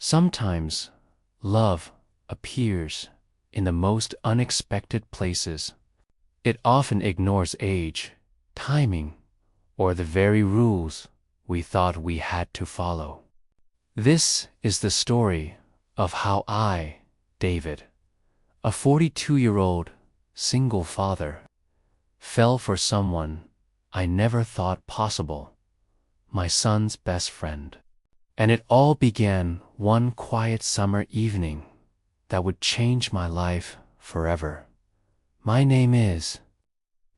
Sometimes love appears in the most unexpected places. It often ignores age, timing, or the very rules we thought we had to follow. This is the story of how I, David, a 42-year-old single father, fell for someone I never thought possible, my son's best friend. And it all began one quiet summer evening that would change my life forever. My name is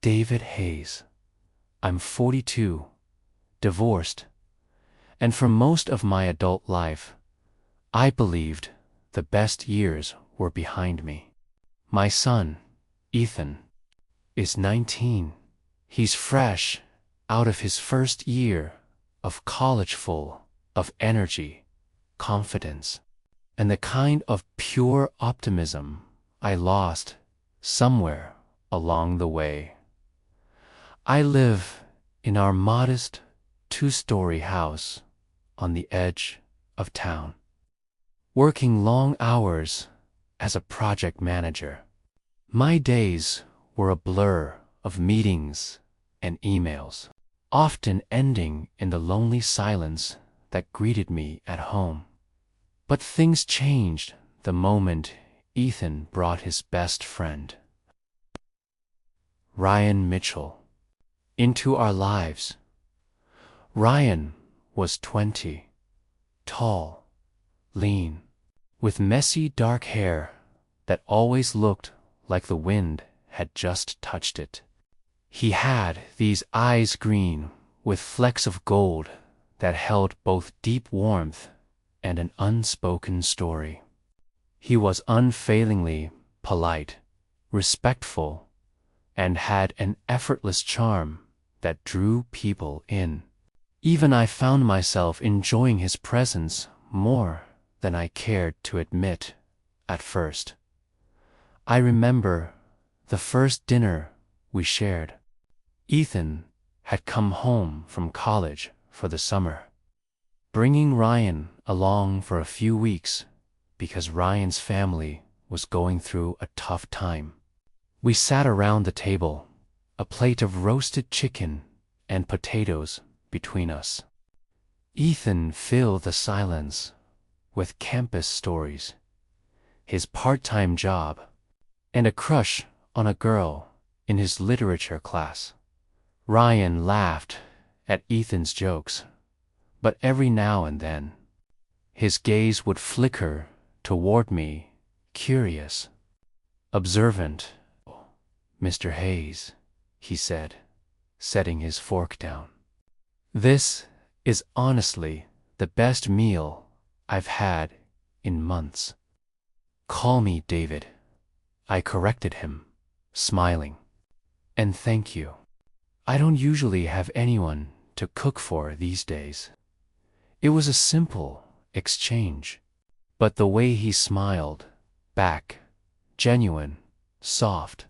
David Hayes. I'm 42, divorced, and for most of my adult life, I believed the best years were behind me. My son, Ethan, is 19. He's fresh out of his first year of college, full of energy, confidence, and the kind of pure optimism I lost somewhere along the way. I live in our modest 2-story house on the edge of town, working long hours as a project manager. My days were a blur of meetings and emails, often ending in the lonely silence that greeted me at home. But things changed the moment Ethan brought his best friend, Ryan Mitchell, into our lives. Ryan was 20, tall, lean, with messy dark hair that always looked like the wind had just touched it. He had these eyes green with flecks of gold that held both deep warmth and an unspoken story. He was unfailingly polite, respectful, and had an effortless charm that drew people in. Even I found myself enjoying his presence more than I cared to admit at first. I remember the first dinner we shared. Ethan had come home from college for the summer, bringing Ryan along for a few weeks because Ryan's family was going through a tough time. We sat around the table, a plate of roasted chicken and potatoes between us. Ethan filled the silence with campus stories, his part-time job, and a crush on a girl in his literature class. Ryan laughed at Ethan's jokes, but every now and then, his gaze would flicker toward me, curious, observant. "Mr. Hayes," he said, setting his fork down. "This is honestly the best meal I've had in months." "Call me David," I corrected him, smiling. "And thank you. I don't usually have anyone to cook for these days." It was a simple exchange, but the way he smiled back, genuine, soft,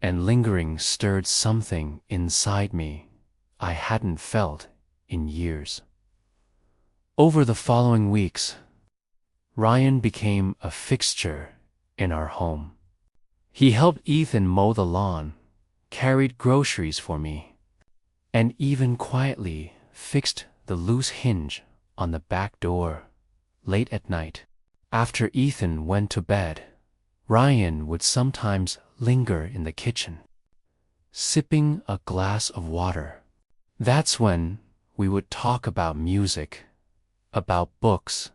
and lingering, stirred something inside me I hadn't felt in years. Over the following weeks, Ryan became a fixture in our home. He helped Ethan mow the lawn, carried groceries for me, and even quietly fixed the loose hinge on the back door late at night. After Ethan went to bed, Ryan would sometimes linger in the kitchen, sipping a glass of water. That's when we would talk about music, about books,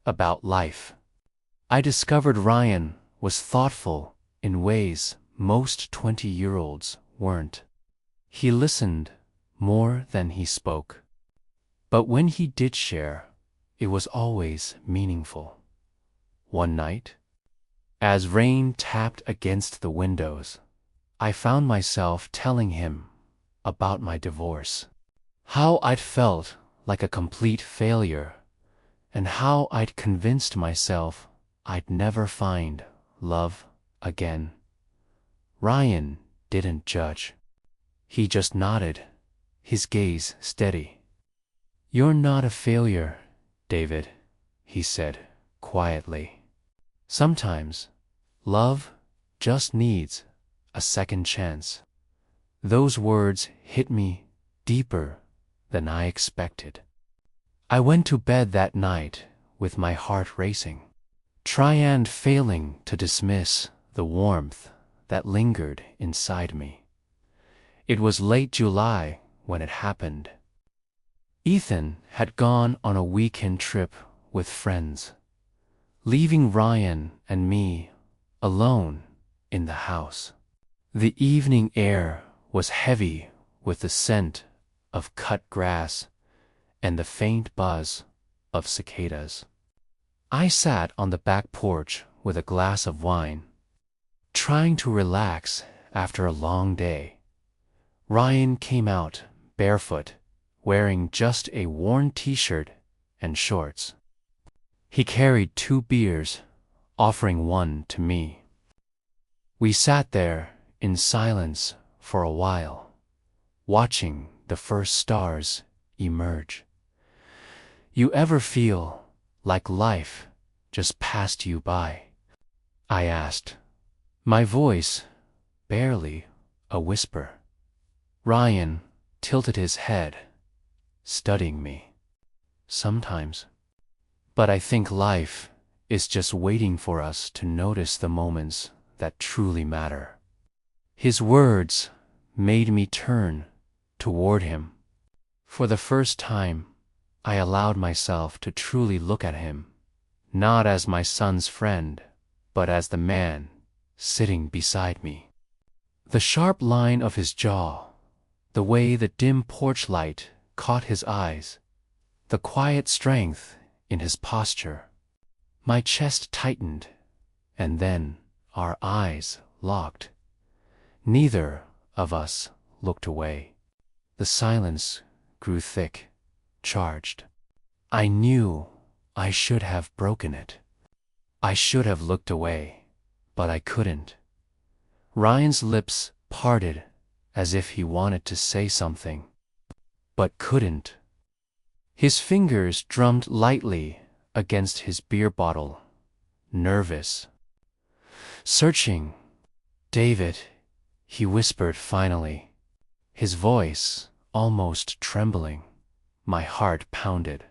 about life. I discovered Ryan was thoughtful in ways most 20-year-olds weren't. He listened more than he spoke. But when he did share, it was always meaningful. One night, as rain tapped against the windows, I found myself telling him about my divorce, how I'd felt like a complete failure, and how I'd convinced myself I'd never find love again. Ryan didn't judge. He just nodded, his gaze steady. "You're not a failure, David," he said quietly. Sometimes love just needs a second chance. Those words hit me deeper than I expected. I went to bed that night with my heart racing, trying failing to dismiss the warmth that lingered inside me. It was late July when it happened. Ethan had gone on a weekend trip with friends, leaving Ryan and me alone in the house. The evening air was heavy with the scent of cut grass and the faint buzz of cicadas. I sat on the back porch with a glass of wine, trying to relax after a long day. Ryan came out barefoot, wearing just a worn t-shirt and shorts. He carried 2 beers, offering one to me. We sat there in silence for a while, watching the first stars emerge. You ever feel like life just passed you by? I asked, my voice barely a whisper. Ryan tilted his head, studying me. Sometimes. But I think life is just waiting for us to notice the moments that truly matter. His words made me turn toward him. For the first time, I allowed myself to truly look at him, not as my son's friend, but as the man sitting beside me. The sharp line of his jaw, the way the dim porch light caught his eyes, the quiet strength in his posture. My chest tightened, and then our eyes locked. Neither of us looked away. The silence grew thick, charged. I knew I should have broken it. I should have looked away, but I couldn't. Ryan's lips parted as if he wanted to say something, but couldn't. His fingers drummed lightly against his beer bottle, nervous. Searching. David, he whispered finally, his voice almost trembling. My heart pounded.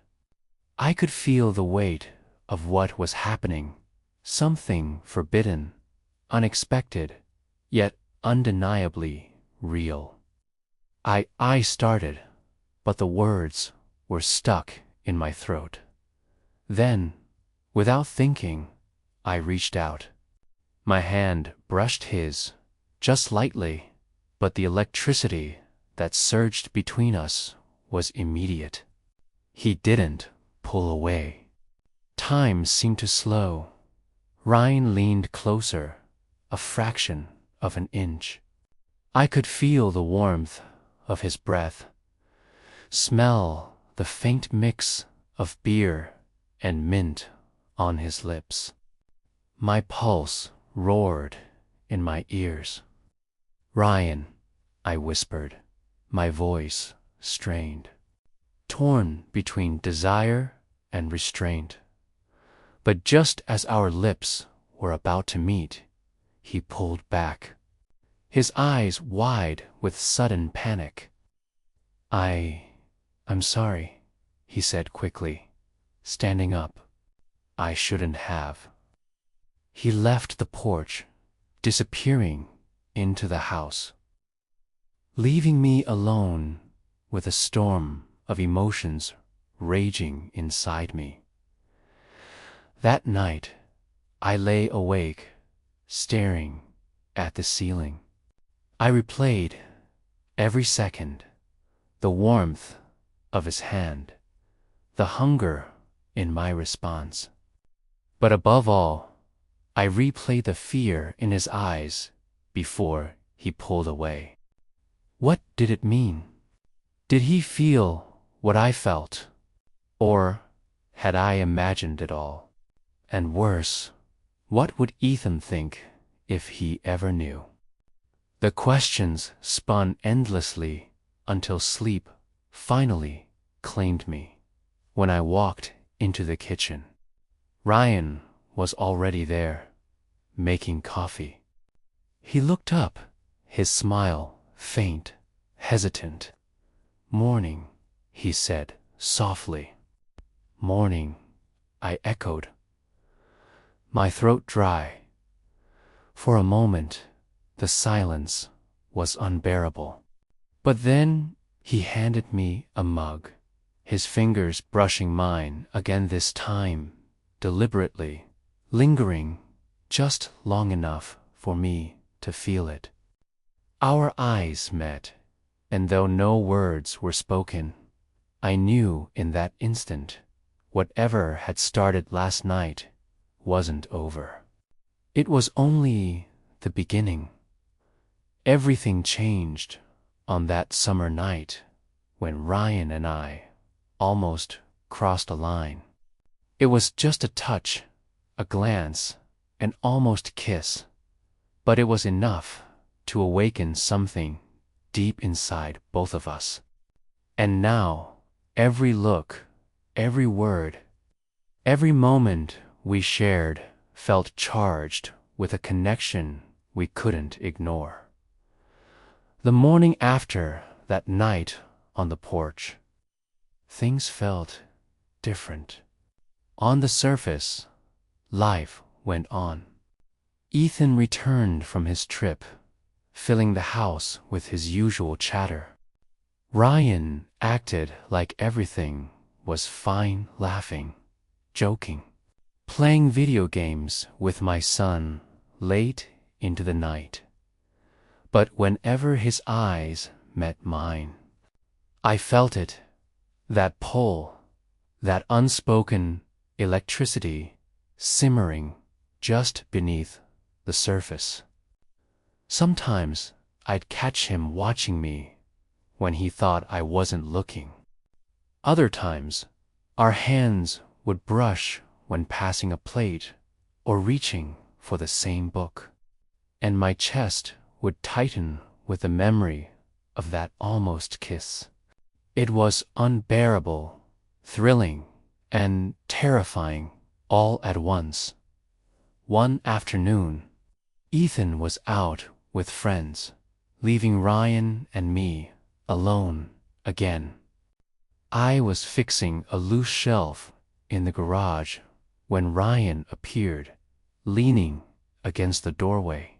I could feel the weight of what was happening, something forbidden, unexpected, yet undeniably real. I started, but the words were stuck in my throat. Then, without thinking, I reached out. My hand brushed his, just lightly, but the electricity that surged between us was immediate. He didn't pull away. Time seemed to slow. Ryan leaned closer, a fraction of an inch. I could feel the warmth of his breath, smell the faint mix of beer and mint on his lips. My pulse roared in my ears. Ryan, I whispered, my voice strained, torn between desire and restraint. But just as our lips were about to meet, he pulled back, his eyes wide with sudden panic. I'm sorry, he said quickly, standing up. I shouldn't have. He left the porch, disappearing into the house, leaving me alone with a storm of emotions raging inside me. That night, I lay awake, staring at the ceiling. I replayed every second, the warmth of his hand, the hunger in my response. But above all, I replayed the fear in his eyes before he pulled away. What did it mean? Did he feel what I felt? Or had I imagined it all? And worse, what would Ethan think if he ever knew? The questions spun endlessly until sleep finally claimed me when I walked into the kitchen. Ryan was already there, making coffee. He looked up, his smile faint, hesitant. "Morning," he said softly. "Morning," I echoed, my throat dry. For a moment, the silence was unbearable. But then he handed me a mug, his fingers brushing mine again, this time deliberately, lingering just long enough for me to feel it. Our eyes met, and though no words were spoken, I knew in that instant whatever had started last night wasn't over. It was only the beginning. Everything changed on that summer night when Ryan and I almost crossed a line. It was just a touch, a glance, an almost kiss, but it was enough to awaken something deep inside both of us. And now, every look, every word, every moment we shared felt charged with a connection we couldn't ignore. The morning after that night on the porch, things felt different. On the surface, life went on. Ethan returned from his trip, filling the house with his usual chatter. Ryan acted like everything was fine, laughing, joking, playing video games with my son late into the night. But whenever his eyes met mine, I felt it, that pull, that unspoken electricity simmering just beneath the surface. Sometimes I'd catch him watching me when he thought I wasn't looking. Other times, our hands would brush when passing a plate or reaching for the same book, and my chest would tighten with the memory of that almost kiss. It was unbearable, thrilling, and terrifying all at once. One afternoon, Ethan was out with friends, leaving Ryan and me alone again. I was fixing a loose shelf in the garage when Ryan appeared, leaning against the doorway.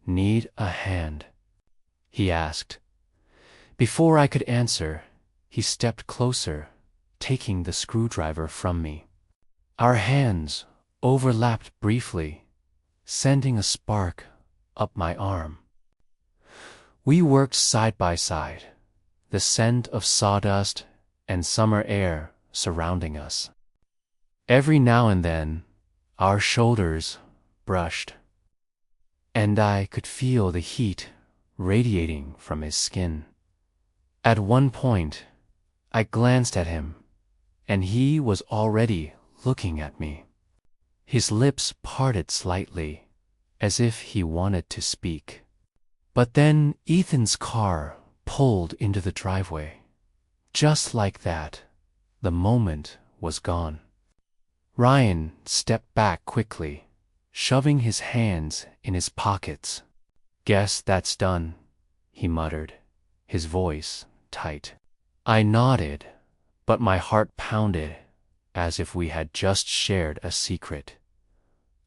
"Need a hand?" he asked. Before I could answer, he stepped closer, taking the screwdriver from me. Our hands overlapped briefly, sending a spark up my arm. We worked side by side, the scent of sawdust and summer air surrounding us. Every now and then, our shoulders brushed, and I could feel the heat radiating from his skin. At one point, I glanced at him, and he was already looking at me. His lips parted slightly, as if he wanted to speak. But then Ethan's car pulled into the driveway. Just like that, the moment was gone. Ryan stepped back quickly, shoving his hands in his pockets. "Guess that's done," he muttered, his voice tight. I nodded, but my heart pounded as if we had just shared a secret.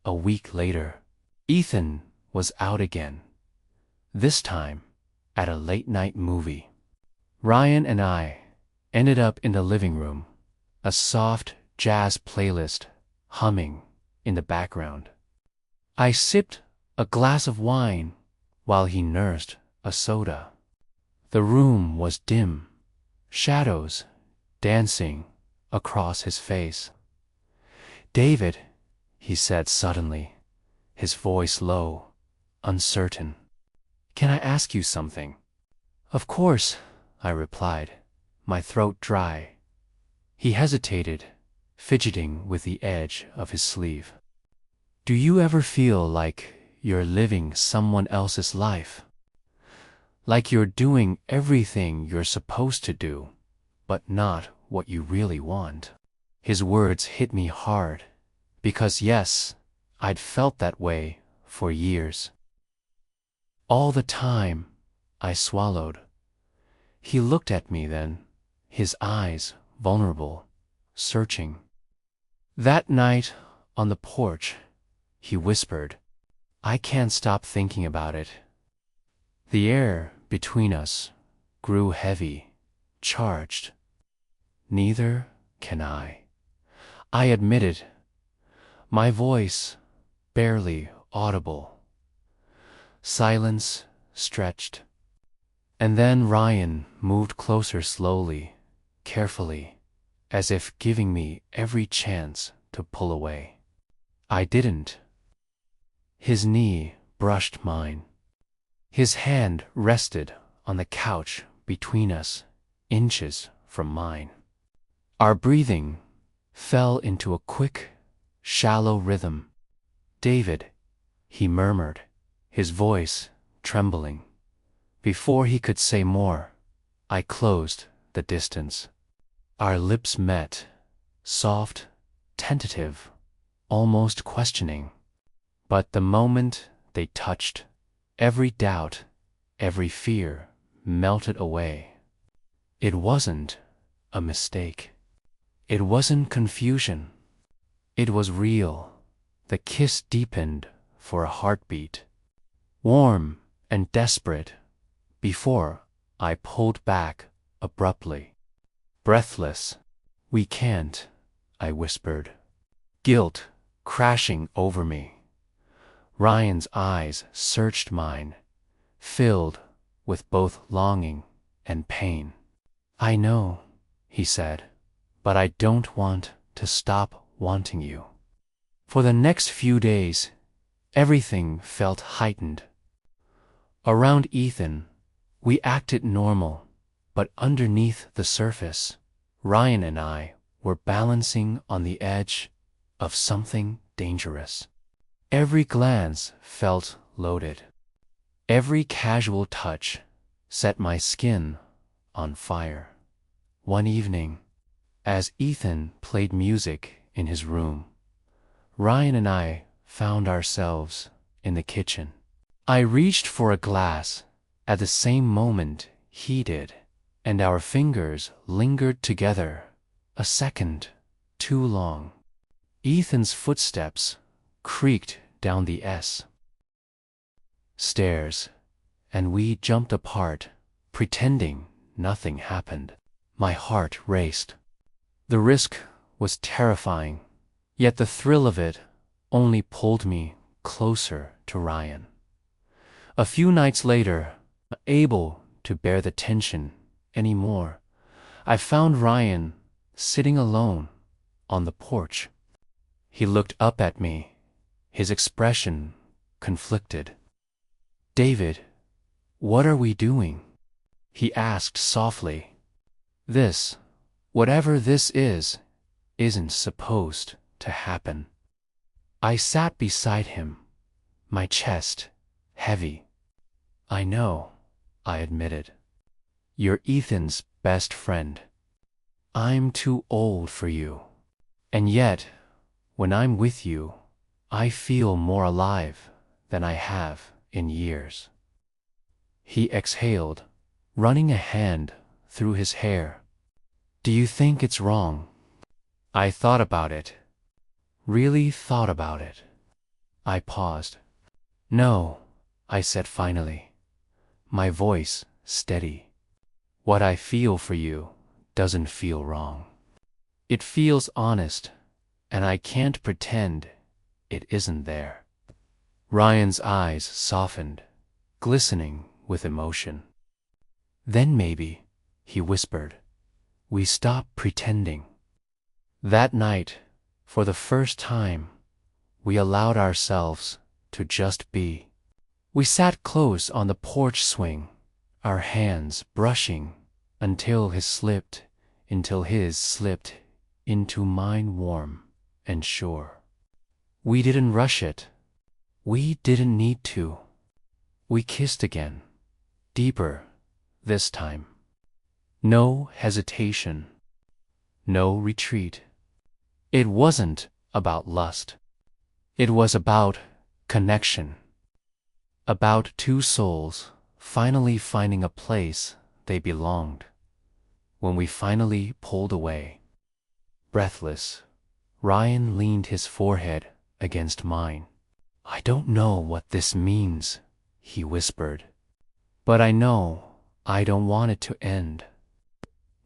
A week later, Ethan was out again, this time at a late-night movie. Ryan and I ended up in the living room, a soft jazz playlist humming in the background. I sipped a glass of wine while he nursed a soda. The room was dim, shadows dancing across his face. "David," he said suddenly, his voice low, uncertain, "can I ask you something?" "Of course," I replied, my throat dry. He hesitated, fidgeting with the edge of his sleeve. "Do you ever feel like you're living someone else's life? Like you're doing everything you're supposed to do, but not what you really want?" His words hit me hard, because yes, I'd felt that way for years. All the time, I swallowed. He looked at me then, his eyes vulnerable, searching. That night, on the porch, he whispered, "I can't stop thinking about it." The air between us grew heavy, charged. "Neither can I," I admitted, my voice barely audible. Silence stretched. And then Ryan moved closer slowly, carefully, as if giving me every chance to pull away. I didn't. His knee brushed mine. His hand rested on the couch between us, inches from mine. Our breathing fell into a quick, shallow rhythm. "David," he murmured, his voice trembling. Before he could say more, I closed the distance. Our lips met, soft, tentative, almost questioning. But the moment they touched, every doubt, every fear melted away. It wasn't a mistake. It wasn't confusion. It was real. The kiss deepened for a heartbeat, warm and desperate, before I pulled back abruptly. Breathless. "We can't," I whispered, guilt crashing over me. Ryan's eyes searched mine, filled with both longing and pain. "I know," he said, "but I don't want to stop wanting you." For the next few days, everything felt heightened. Around Ethan, we acted normal, but underneath the surface, Ryan and I were balancing on the edge of something dangerous. Every glance felt loaded. Every casual touch set my skin on fire. One evening, as Ethan played music in his room, Ryan and I found ourselves in the kitchen. I reached for a glass at the same moment he did, and our fingers lingered together a second too long. Ethan's footsteps creaked down the stairs, and we jumped apart, pretending nothing happened. My heart raced. The risk was terrifying, yet the thrill of it only pulled me closer to Ryan. A few nights later, unable to bear the tension anymore, I found Ryan sitting alone on the porch. He looked up at me, his expression conflicted. "David, what are we doing?" he asked softly. "This, whatever this is, isn't supposed to happen." I sat beside him, my chest heavy. "I know," I admitted. "You're Ethan's best friend. I'm too old for you. And yet, when I'm with you, I feel more alive than I have in years." He exhaled, running a hand through his hair. "Do you think it's wrong?" I thought about it. Really thought about it. I paused. "No," I said finally, my voice steady. "What I feel for you doesn't feel wrong. It feels honest, and I can't pretend it isn't there." Ryan's eyes softened, glistening with emotion. "Then maybe," he whispered, "we stop pretending." That night, for the first time, we allowed ourselves to just be. We sat close on the porch swing, our hands brushing until his slipped into mine warm and sure. We didn't rush it. We didn't need to. We kissed again, deeper this time. No hesitation, no retreat, It wasn't about lust. It was about connection. About two souls finally finding a place they belonged. When we finally pulled away. Breathless, Ryan leaned his forehead against mine. "I don't know what this means," he whispered. "But I know I don't want it to end."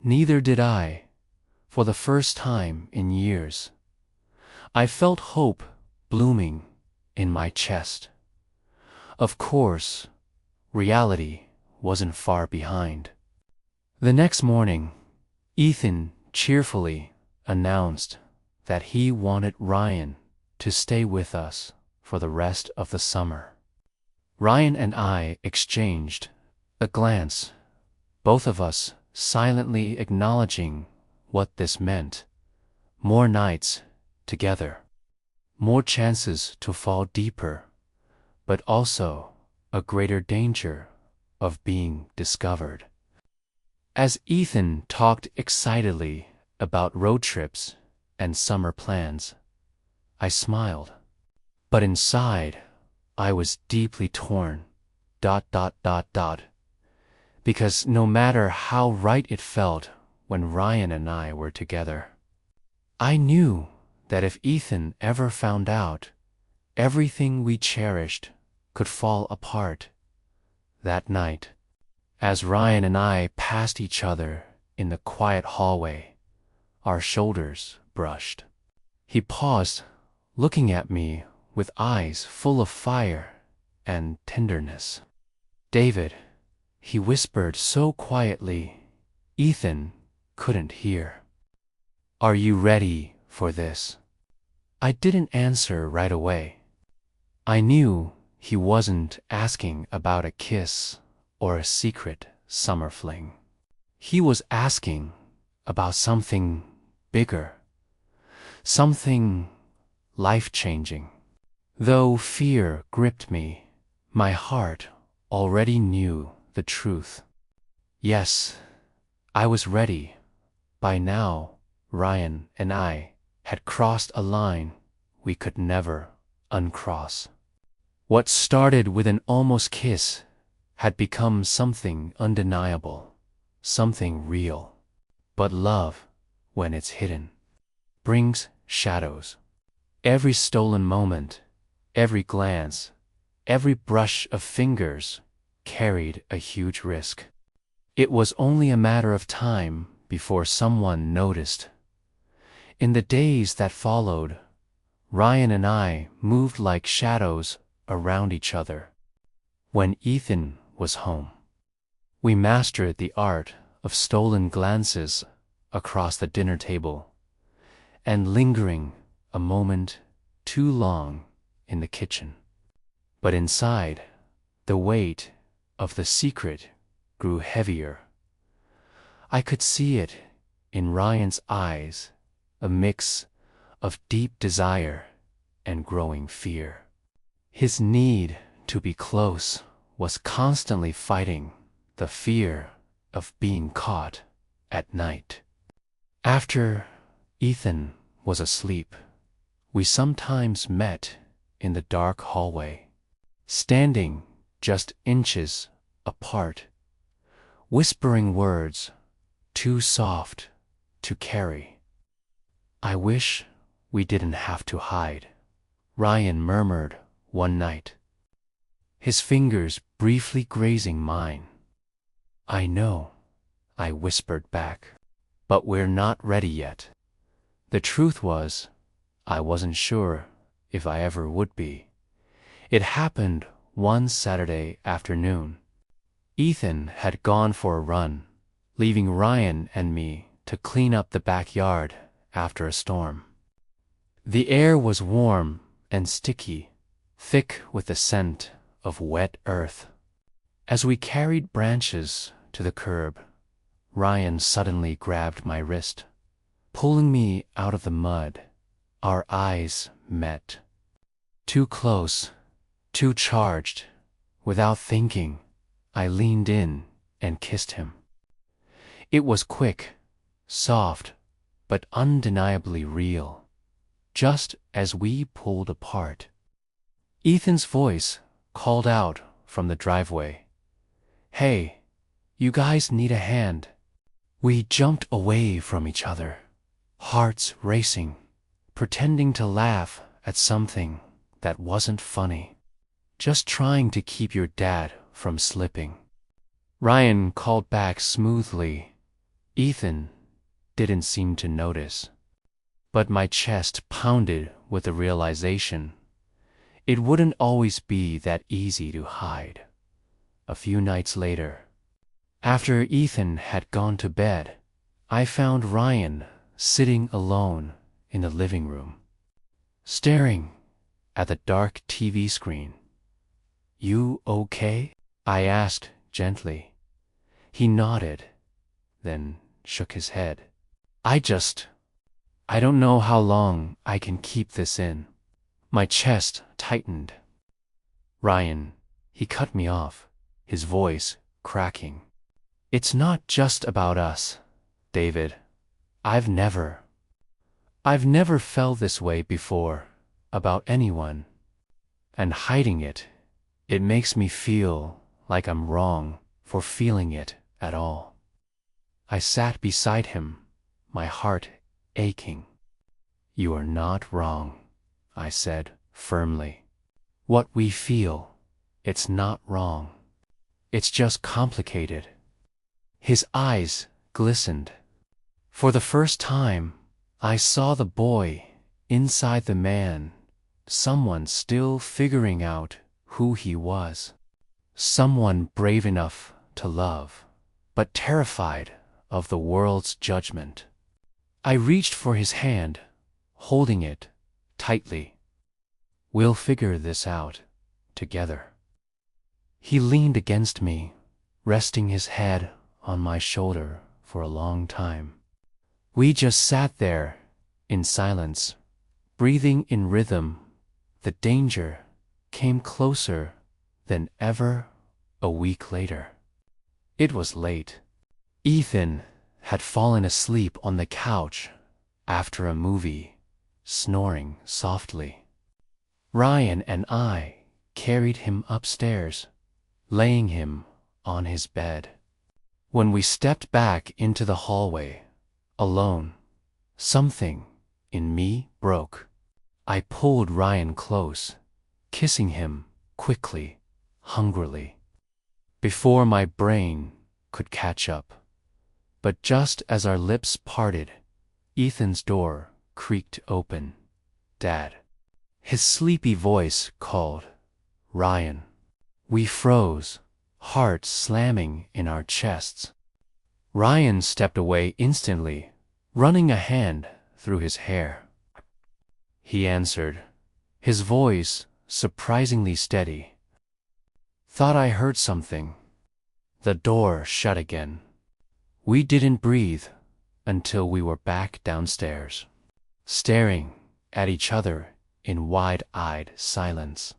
Neither did I, for the first time in years. I felt hope blooming in my chest. Of course, reality wasn't far behind. The next morning, Ethan cheerfully announced that he wanted Ryan to stay with us for the rest of the summer. Ryan and I exchanged a glance, both of us silently acknowledging what this meant. More nights together, more chances to fall deeper, but also a greater danger of being discovered. As Ethan talked excitedly about road trips and summer plans, I smiled. But inside, I was deeply torn. Because no matter how right it felt when Ryan and I were together, I knew that if Ethan ever found out, everything we cherished could fall apart. That night, as Ryan and I passed each other in the quiet hallway, our shoulders brushed. He paused, looking at me with eyes full of fire and tenderness. "David," he whispered so quietly, Ethan couldn't hear. "Are you ready for this?" I didn't answer right away. I knew he wasn't asking about a kiss or a secret summer fling. He was asking about something bigger, something life-changing. Though fear gripped me, my heart already knew the truth. Yes, I was ready. By now, Ryan and I had crossed a line we could never uncross. What started with an almost kiss had become something undeniable, something real. But love, when it's hidden, brings shadows. Every stolen moment, every glance, every brush of fingers carried a huge risk. It was only a matter of time before someone noticed. In the days that followed, Ryan and I moved like shadows around each other. When Ethan was home, we mastered the art of stolen glances across the dinner table and lingering a moment too long in the kitchen. But inside, the weight of the secret grew heavier. I could see it in Ryan's eyes, a mix of deep desire and growing fear. His need to be close was constantly fighting the fear of being caught at night. After Ethan was asleep, we sometimes met in the dark hallway, standing just inches apart, whispering words too soft to carry. "I wish we didn't have to hide," Ryan murmured one night, his fingers briefly grazing mine. "I know," I whispered back, "but we're not ready yet." The truth was, I wasn't sure if I ever would be. It happened one Saturday afternoon. Ethan had gone for a run, leaving Ryan and me to clean up the backyard after a storm. The air was warm and sticky, thick with the scent of wet earth. As we carried branches to the curb, Ryan suddenly grabbed my wrist, pulling me out of the mud. Our eyes met. Too close, too charged. Without thinking, I leaned in and kissed him. It was quick, soft, but undeniably real. just as we pulled apart. Ethan's voice called out from the driveway, "Hey, you guys need a hand." We jumped away from each other, hearts racing, pretending to laugh at something that wasn't funny, just trying to keep your dad from slipping. Ryan called back smoothly. Ethan didn't seem to notice, but my chest pounded with the realization it wouldn't always be that easy to hide. A few nights later, after Ethan had gone to bed, I found Ryan sitting alone in the living room, staring at the dark TV screen. "You okay?" I asked gently. He nodded, then shook his head. I don't know how long I can keep this in." My chest tightened. "Ryan," he cut me off, his voice cracking. "It's not just about us, David. I've never felt this way before about anyone. And hiding it makes me feel like I'm wrong for feeling it at all." I sat beside him, my heart aching. "You are not wrong," I said firmly. "What we feel, it's not wrong. It's just complicated." His eyes glistened. For the first time, I saw the boy inside the man, someone still figuring out who he was. Someone brave enough to love, but terrified of the world's judgment. I reached for his hand, holding it tightly. "We'll figure this out together." He leaned against me, resting his head on my shoulder for a long time. We just sat there in silence, breathing in rhythm. The danger came closer than ever. A week later, it was late. Ethan had fallen asleep on the couch after a movie, snoring softly. Ryan and I carried him upstairs, laying him on his bed. When we stepped back into the hallway, alone, something in me broke. I pulled Ryan close, kissing him quickly, hungrily, before my brain could catch up. But just as our lips parted, Ethan's door creaked open. "Dad." His sleepy voice called, "Ryan." We froze, hearts slamming in our chests. Ryan stepped away instantly, running a hand through his hair. He answered, his voice surprisingly steady. "Thought I heard something." The door shut again. We didn't breathe until we were back downstairs, staring at each other in wide-eyed silence.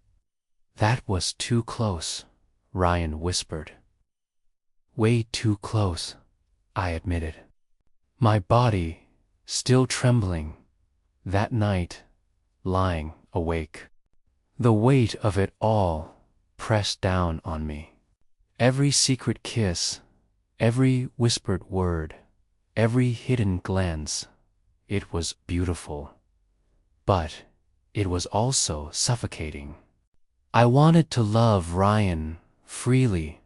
"That was too close," Ryan whispered. "Way too close," I admitted, my body still trembling. That night, lying awake, the weight of it all pressed down on me. Every secret kiss, every whispered word, every hidden glance, it was beautiful. But it was also suffocating. I wanted to love Ryan freely,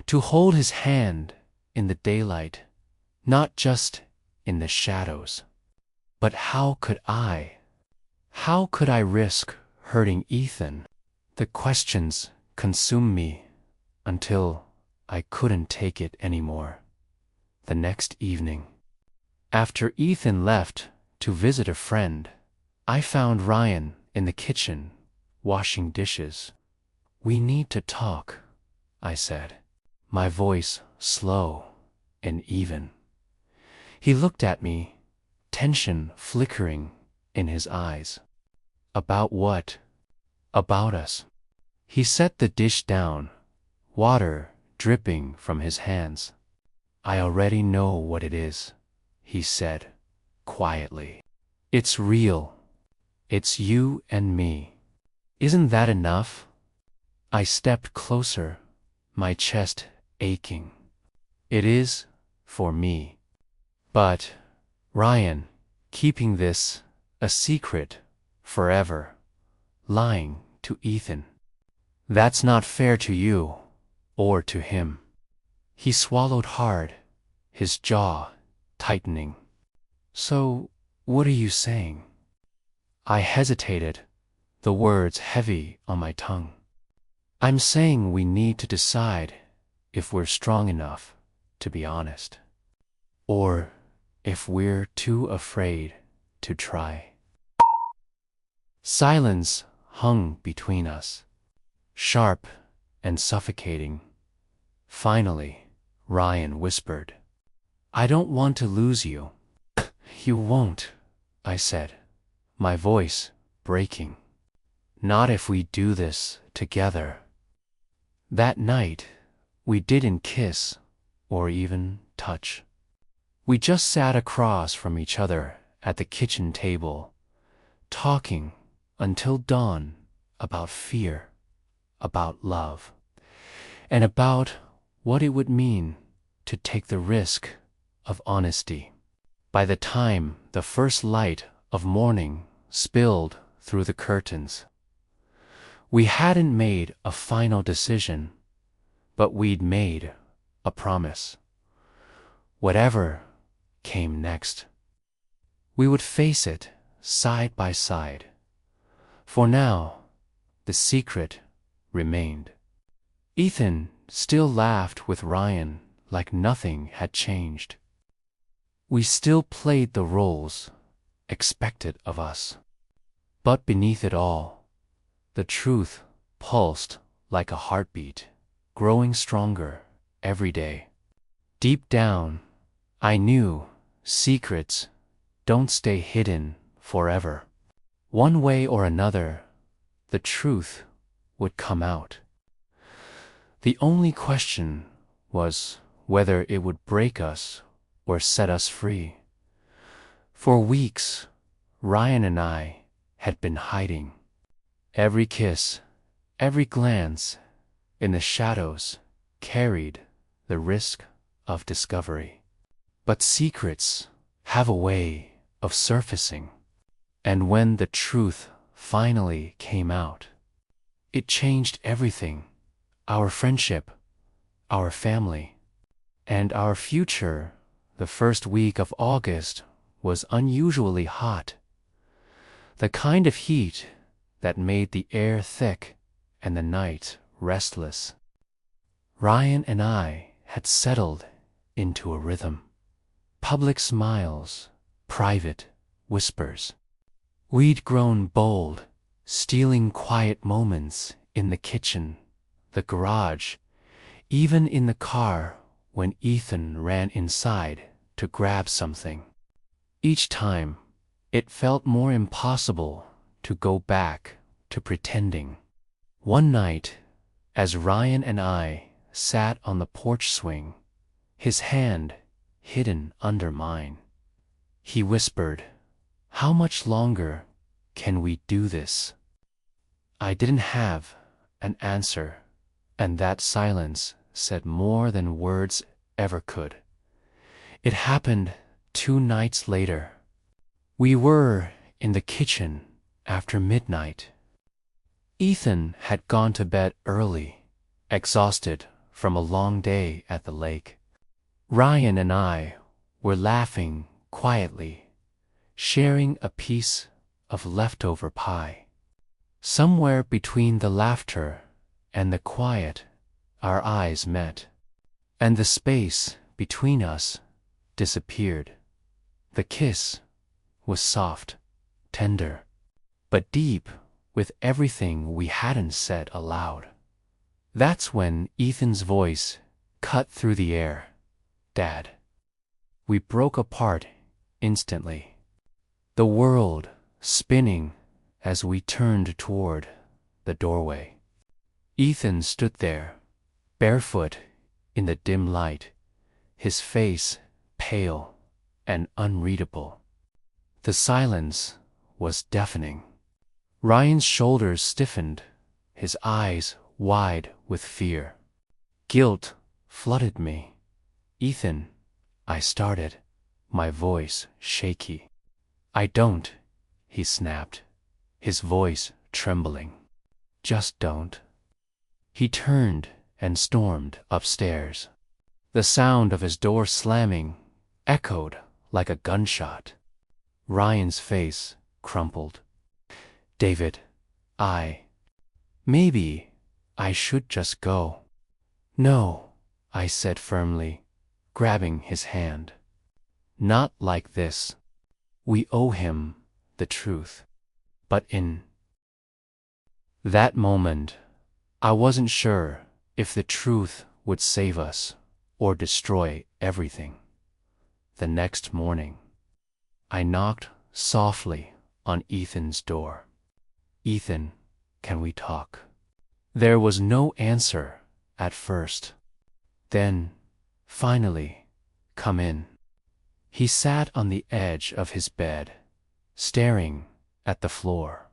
to hold his hand in the daylight, not just in the shadows. But how could I? How could I risk hurting Ethan? The questions consumed me until I couldn't take it anymore. The next evening, after Ethan left to visit a friend, I found Ryan in the kitchen, washing dishes. "We need to talk," I said, my voice slow and even. He looked at me, tension flickering in his eyes. "About what?" "About us." He set the dish down, water dripping from his hands. "I already know what it is," he said quietly. "It's real. It's you and me. Isn't that enough? I stepped closer, my chest aching. It is, for me. But, Ryan, keeping this a secret forever, lying to Ethan. That's not fair to you, or to him. He swallowed hard, his jaw tightening. So, what are you saying? I hesitated, the words heavy on my tongue. I'm saying we need to decide if we're strong enough to be honest, or if we're too afraid to try. Silence hung between us, sharp and suffocating. Finally, Ryan whispered, I don't want to lose you. You won't, I said, my voice breaking. Not if we do this together. That night, we didn't kiss or even touch. We just sat across from each other at the kitchen table, talking until dawn about fear, about love, and about what it would mean to take the risk of honesty. By the time the first light of morning spilled through the curtains, we hadn't made a final decision, but we'd made a promise. Whatever came next, we would face it side by side. For now, the secret remained. Ethan still laughed with Ryan like nothing had changed. We still played the roles expected of us. But beneath it all, the truth pulsed like a heartbeat, growing stronger every day. Deep down, I knew secrets don't stay hidden forever. One way or another, the truth would come out. The only question was whether it would break us or set us free. For weeks, Ryan and I had been hiding. Every kiss, every glance in the shadows carried the risk of discovery. But secrets have a way of surfacing, and when the truth finally came out, it changed everything: our friendship, our family, and our future. The first week of August was unusually hot, the kind of heat that made the air thick and the night restless. Ryan and I had settled into a rhythm. Public smiles, private whispers. We'd grown bold, stealing quiet moments in the kitchen, the garage, even in the car when Ethan ran inside to grab something. Each time, it felt more impossible to go back to pretending. One night, as Ryan and I sat on the porch swing, his hand hidden under mine, he whispered, "How much longer can we do this?" I didn't have an answer, and that silence said more than words ever could. It happened 2 nights later. We were in the kitchen after midnight. Ethan had gone to bed early, exhausted from a long day at the lake. Ryan and I were laughing quietly, sharing a piece of leftover pie. Somewhere between the laughter and the quiet, our eyes met, and the space between us disappeared. The kiss was soft, tender, but deep with everything we hadn't said aloud. That's when Ethan's voice cut through the air. "Dad." We broke apart instantly, the world spinning as we turned toward the doorway. Ethan stood there, barefoot in the dim light, his face pale and unreadable. The silence was deafening. Ryan's shoulders stiffened, his eyes wide with fear. Guilt flooded me. "Ethan," I started, my voice shaky. "I don't," he snapped, his voice trembling. "Just don't." He turned and stormed upstairs. The sound of his door slamming echoed like a gunshot. Ryan's face crumpled. "David, maybe I should just go." "No," I said firmly, grabbing his hand. "Not like this. We owe him the truth." But in that moment, I wasn't sure if the truth would save us or destroy everything. The next morning, I knocked softly on Ethan's door. "Ethan, can we talk?" There was no answer at first. Then, finally, "Come in." He sat on the edge of his bed, staring at the floor.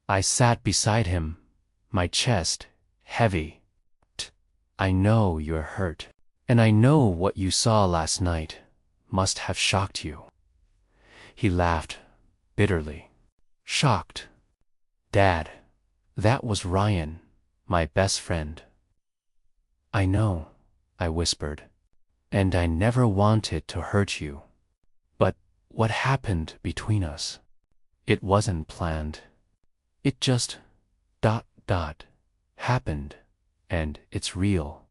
I sat beside him, my chest heavy. "I know you're hurt, and I know what you saw last night must have shocked you." He laughed bitterly. "Shocked? Dad, that was Ryan, my best friend." "I know," I whispered, "and I never wanted to hurt you. But what happened between us? It wasn't planned. It just happened, and it's real."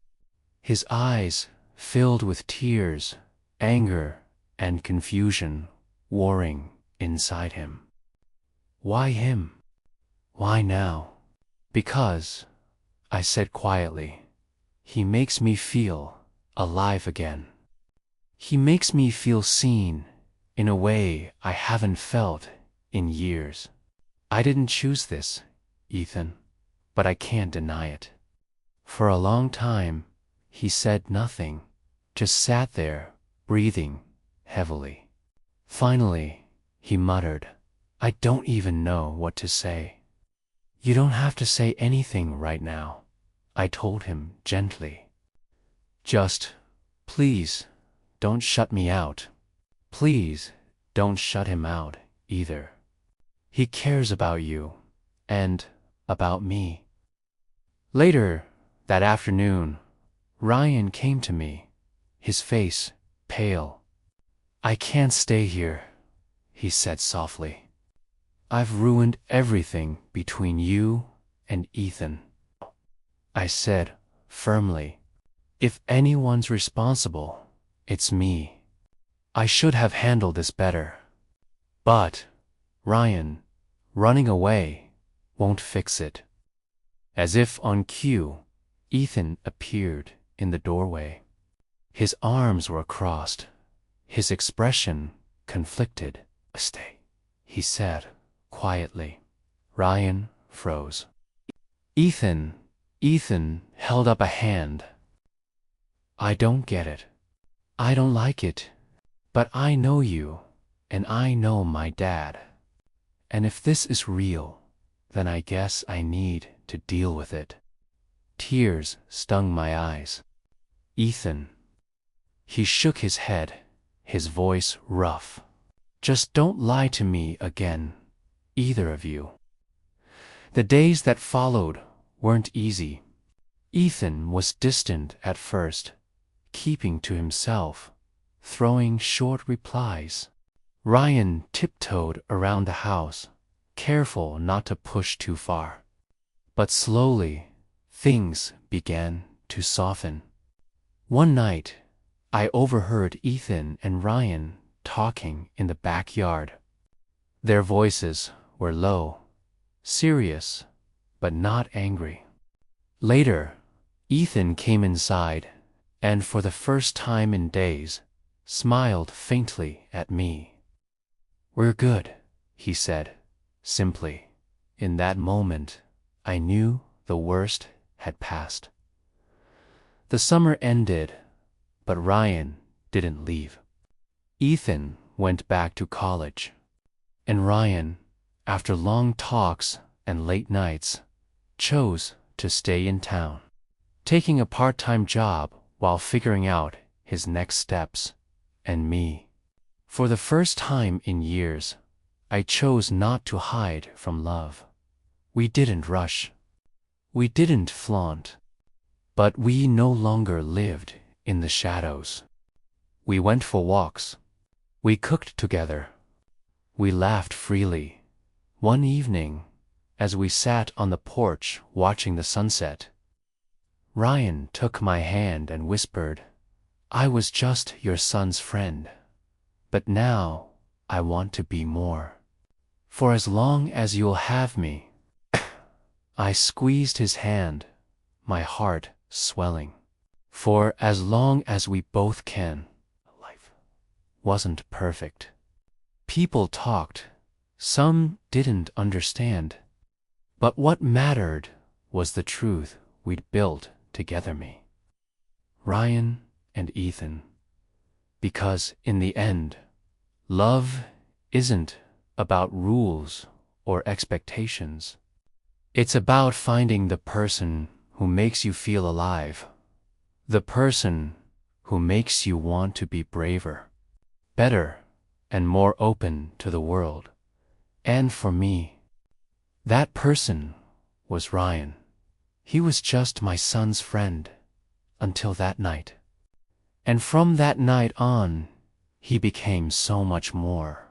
His eyes filled with tears, anger, and confusion warring inside him. "Why him? Why now?" "Because," I said quietly, "he makes me feel alive again. He makes me feel seen in a way I haven't felt in years. I didn't choose this, Ethan, but I can't deny it." For a long time, he said nothing, just sat there, breathing heavily. Finally, he muttered, "I don't even know what to say." "You don't have to say anything right now," I told him gently. "Just, please, don't shut me out. Please, don't shut him out either. He cares about you, and about me." Later that afternoon, Ryan came to me, his face pale. "I can't stay here," he said softly. "I've ruined everything between you and Ethan." I said firmly, "If anyone's responsible, it's me. I should have handled this better. But, Ryan, running away won't fix it." As if on cue, Ethan appeared in the doorway. His arms were crossed, his expression conflicted. "Stay," he said quietly. Ryan froze. Ethan held up a hand. "I don't get it. I don't like it. But I know you, and I know my dad. And if this is real, then I guess I need to deal with it." Tears stung my eyes. "Ethan." He shook his head, his voice rough. "Just don't lie to me again, either of you." The days that followed weren't easy. Ethan was distant at first, keeping to himself, throwing short replies. Ryan tiptoed around the house, careful not to push too far. But slowly, things began to soften. One night, I overheard Ethan and Ryan talking in the backyard. Their voices were low, serious, but not angry. Later, Ethan came inside, and for the first time in days, smiled faintly at me. "We're good," he said, simply. In that moment, I knew the worst had passed. The summer ended, but Ryan didn't leave. Ethan went back to college, and Ryan after long talks and late nights, chose to stay in town, taking a part-time job while figuring out his next steps, and me. For the first time in years, I chose not to hide from love. We didn't rush. We didn't flaunt. But we no longer lived in the shadows. We went for walks. We cooked together. We laughed freely. One evening, as we sat on the porch watching the sunset, Ryan took my hand and whispered, "I was just your son's friend, but now I want to be more. For as long as you'll have me." I squeezed his hand, my heart swelling. For as long as we both can. Life wasn't perfect. People talked. Some didn't understand. But what mattered was the truth we'd built together, me, Ryan, and Ethan. Because in the end, love isn't about rules or expectations. It's about finding the person who makes you feel alive. The person who makes you want to be braver, better, and more open to the world. And for me, that person was Ryan. He was just my son's friend until that night. And from that night on, he became so much more.